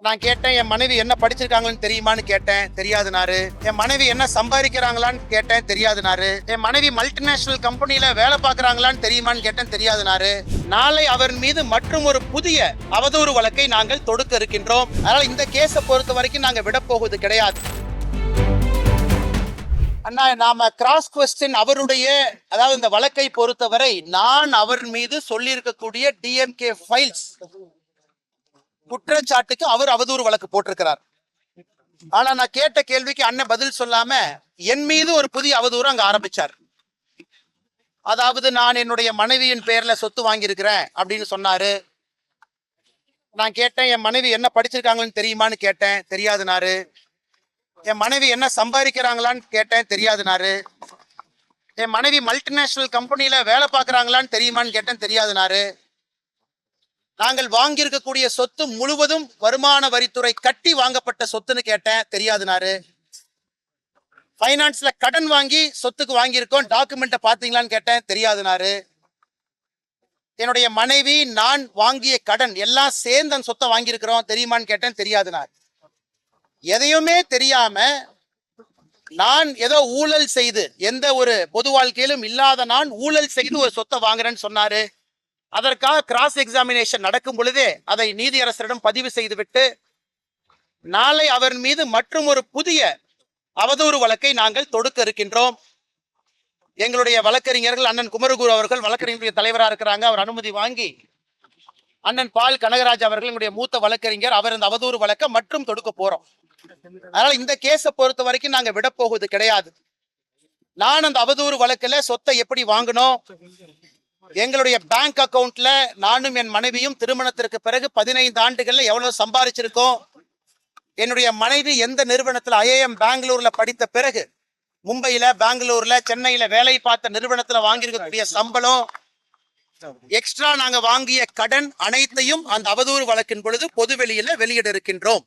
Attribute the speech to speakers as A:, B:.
A: நான் கேட்டேன், என் மனைவி என்ன படிச்சிருக்காங்கன்னு தெரியுமான்னு கேட்டேன், தெரியாதுனாரு. என் மனைவி என்ன சம்பாதிக்கிறாங்களான்னு கேட்டேன், தெரியாதுனாரு. என் மனைவி மல்டிநேஷனல் கம்பெனில வேலை பார்க்கறாங்களான்னு தெரியுமான்னு கேட்டேன், தெரியாதுனாரு. நாளை அவர் மீது மற்றும் ஒரு புதிய அவதூறு வழக்கை நாங்கள் தொடுக்க இருக்கின்றோம். அதனால இந்த கேஸை பொறுத்த வரைக்கும் நாங்க விட போவது கிடையாது. அண்ணா, நாம கிராஸ் குவெஸ்டின் அவருடைய, அதாவது இந்த வழக்கை பொறுத்தவரை நான் அவர் மீது சொல்லி இருக்கக்கூடிய டிஎம்கே ஃபைல்ஸ் குற்றச்சாட்டுக்கு அவர் அவதூறு வழக்கு போட்டிருக்கிறார். ஆனா நான் கேட்ட கேள்விக்கு அண்ணன் பதில் சொல்லாம என் மீது ஒரு புதிய அவதூறு அங்க ஆரம்பிச்சார். அதாவது நான் என்னுடைய மனைவியின் பேர்ல சொத்து வாங்கியிருக்கிறேன் அப்படின்னு சொன்னாரு. நான் கேட்டேன், என் மனைவி என்ன படிச்சிருக்காங்கன்னு தெரியுமான்னு கேட்டேன், தெரியாதுனாரு. என் மனைவி என்ன சம்பாதிக்கிறாங்களான்னு கேட்டேன், தெரியாதுனாரு. என் மனைவி மல்டிநேஷனல் கம்பெனில வேலை பார்க்கறாங்களான்னு தெரியுமான்னு கேட்டேன், தெரியாதுனாரு. நாங்கள் வாங்கியிருக்கக்கூடிய சொத்து முழுவதும் வருமான வரித்துறை கட்டி வாங்கப்பட்ட சொத்துன்னு கேட்டேன், தெரியாதுனாரு. பைனான்ஸ்ல கடன் வாங்கி சொத்துக்கு வாங்கியிருக்கோம், டாக்குமெண்ட்டை பாத்தீங்களான்னு கேட்டேன், தெரியாதுனாரு. என்னுடைய மனைவி நான் வாங்கிய கடன் எல்லாம் சேர்ந்து அந்த சொத்தை வாங்கியிருக்கிறோம், தெரியுமான்னு கேட்டேன், தெரியாதுனாரு. எதையுமே தெரியாம நான் ஏதோ ஊழல் செய்து, எந்த ஒரு பொது வாழ்க்கையிலும் இல்லாத நான் ஊழல் செய்து ஒரு சொத்தை வாங்குறேன்னு சொன்னாரு. அதற்காக கிராஸ் எக்ஸாமினேஷன் நடக்கும் பொழுதே அதை நீதியரசரிடம் பதிவு செய்துவிட்டு நாளை அவர் மீது மற்றும் ஒரு புதிய அவதூறு வழக்கை நாங்கள் தொடுக்க இருக்கின்றோம். எங்களுடைய வழக்கறிஞர்கள் அண்ணன் குமரகுரு அவர்கள் வழக்கறிஞருடைய தலைவராக இருக்கிறாங்க. அவர் அனுமதி வாங்கி அண்ணன் பால் கனகராஜ் அவர்கள் எங்களுடைய மூத்த வழக்கறிஞர், அவர் இந்த அவதூறு வழக்கை மற்றும் தொடுக்க போறோம். அதனால இந்த கேஸை பொறுத்த வரைக்கும் நாங்க விட போவது கிடையாது. நான் அந்த அவதூறு வழக்குல சொத்தை எப்படி வாங்கணும், எங்களுடைய பேங்க் அக்கவுண்ட்ல நானும் என் மனைவியும் திருமணத்திற்கு பிறகு 15 ஆண்டுகள்ல எவ்வளவு சம்பாதிச்சிருக்கோம், என்னுடைய மனைவி எந்த நிறுவனத்துல ஐஏஎம் பெங்களூர்ல படித்த பிறகு மும்பையில, பெங்களூர்ல, சென்னையில வேலை பார்த்த நிறுவனத்துல வாங்கியிருக்கக்கூடிய சம்பளம், எக்ஸ்ட்ரா நாங்க வாங்கிய கடன் அனைத்தையும் அந்த அவதூறு வழக்கின் பொழுது பொதுவெளியில வெளியிட இருக்கின்றோம்.